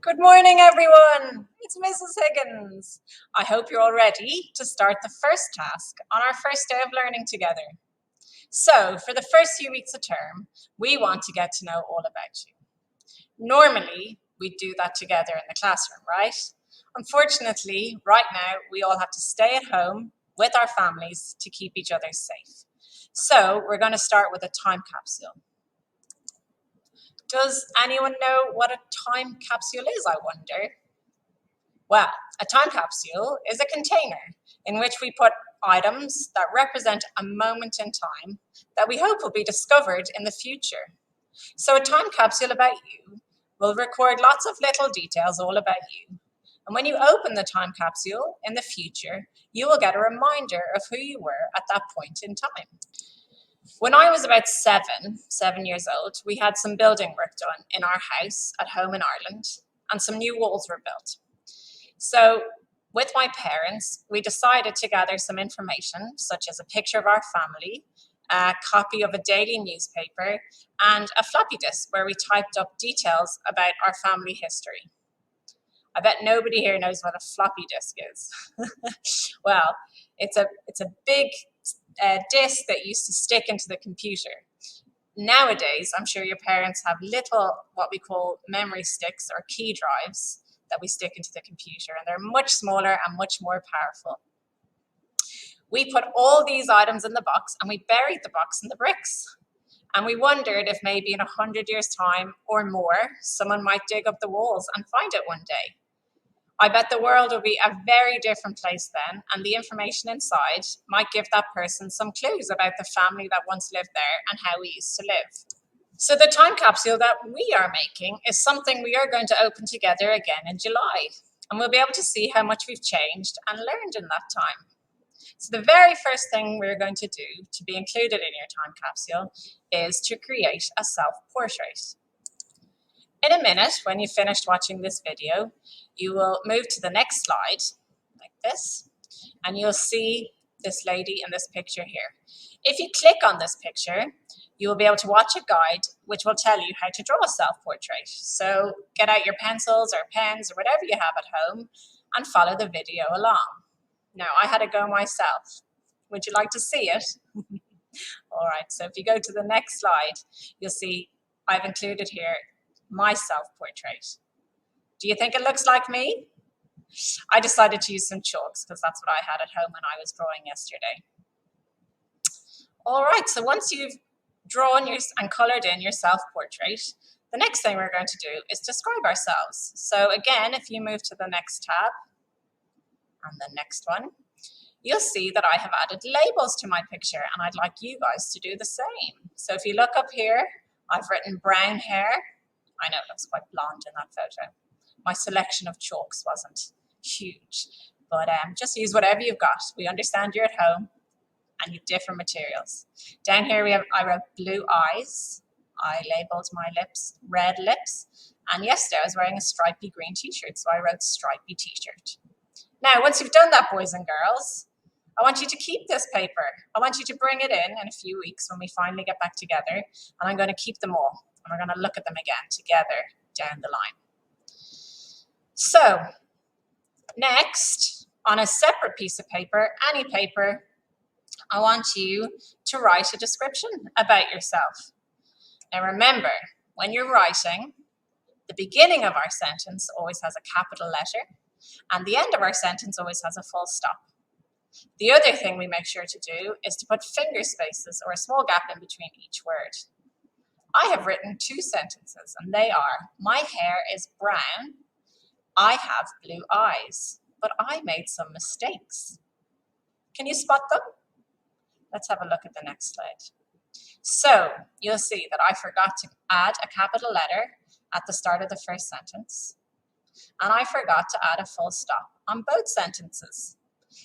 Good morning, everyone. It's Mrs. Higgins. I hope you're all ready to start the first task on our first day of learning together. So, for the first few weeks of term, we want to get to know all about you. Normally, we do that together in the classroom, right? Unfortunately, right now, we all have to stay at home with our families to keep each other safe. So, we're going to start with a time capsule. Does anyone know what a time capsule is, I wonder? Well, a time capsule is a container in which we put items that represent a moment in time that we hope will be discovered in the future. So, a time capsule about you will record lots of little details all about you. And when you open the time capsule in the future, you will get a reminder of who you were at that point in time. When I was about 7 years old, we had some building work done in our house at home in Ireland, and some new walls were built. So, with my parents, we decided to gather some information, such as a picture of our family, a copy of a daily newspaper, and a floppy disk where we typed up details about our family history. I bet nobody here knows what a floppy disk is. Well, it's a big disk that used to stick into the computer. Nowadays, I'm sure your parents have little, what we call memory sticks or key drives that we stick into the computer, and they're much smaller and much more powerful. We put all these items in the box and we buried the box in the bricks. And we wondered if maybe in 100 years' time or more, someone might dig up the walls and find it one day. I bet the world will be a very different place then, and the information inside might give that person some clues about the family that once lived there and how we used to live. So the time capsule that we are making is something we are going to open together again in July, and we'll be able to see how much we've changed and learned in that time. So the very first thing we're going to do to be included in your time capsule is to create a self-portrait. In a minute, when you've finished watching this video, you will move to the next slide, like this, and you'll see this lady in this picture here. If you click on this picture, you will be able to watch a guide which will tell you how to draw a self-portrait. So get out your pencils or pens or whatever you have at home and follow the video along. Now, I had a go myself. Would you like to see it? All right, so if you go to the next slide, you'll see I've included here my self-portrait. Do you think it looks like me? I decided to use some chalks because that's what I had at home when I was drawing yesterday. All right, so once you've drawn and colored in your self-portrait, the next thing we're going to do is describe ourselves. So again, if you move to the next tab and the next one, you'll see that I have added labels to my picture, and I'd like you guys to do the same. So if you look up here, I've written brown hair. I know it looks quite blonde in that photo. My selection of chalks wasn't huge, but just use whatever you've got. We understand you're at home and you've different materials. Down here I wrote blue eyes. I labeled my lips red lips. And yesterday I was wearing a stripy green t-shirt, so I wrote stripy t-shirt. Now, once you've done that, boys and girls, I want you to keep this paper. I want you to bring it in a few weeks when we finally get back together, and I'm going to keep them all, and we're going to look at them again together down the line. So, next, on a separate piece of paper, any paper, I want you to write a description about yourself. Now remember, when you're writing, the beginning of our sentence always has a capital letter, and the end of our sentence always has a full stop. The other thing we make sure to do is to put finger spaces or a small gap in between each word. I have written 2 sentences, and they are, my hair is brown, I have blue eyes, but I made some mistakes. Can you spot them? Let's have a look at the next slide. So you'll see that I forgot to add a capital letter at the start of the first sentence, and I forgot to add a full stop on both sentences.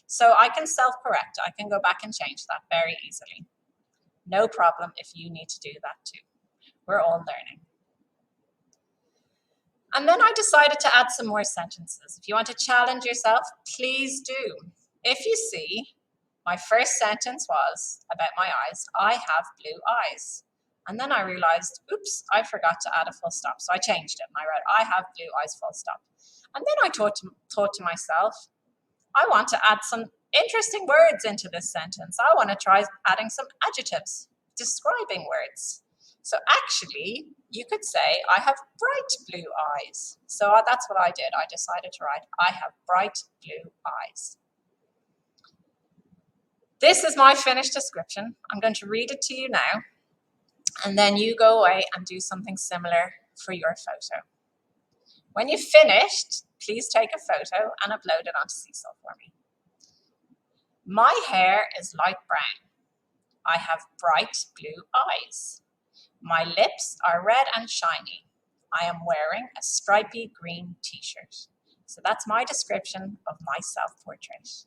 So I can self-correct. I can go back and change that very easily. No problem if you need to do that too. We're all learning. And then I decided to add some more sentences. If you want to challenge yourself, please do. If you see, my first sentence was about my eyes. I have blue eyes. And then I realized, oops, I forgot to add a full stop. So I changed it and I wrote, I have blue eyes, full stop. And then I thought to myself, I want to add some interesting words into this sentence. I want to try adding some adjectives, describing words. So actually, you could say, I have bright blue eyes. So that's what I did. I decided to write, I have bright blue eyes. This is my finished description. I'm going to read it to you now, and then you go away and do something similar for your photo. When you've finished, please take a photo and upload it onto Seesaw for me. My hair is light brown. I have bright blue eyes. My lips are red and shiny. I am wearing a stripy green t-shirt. So that's my description of my self-portrait.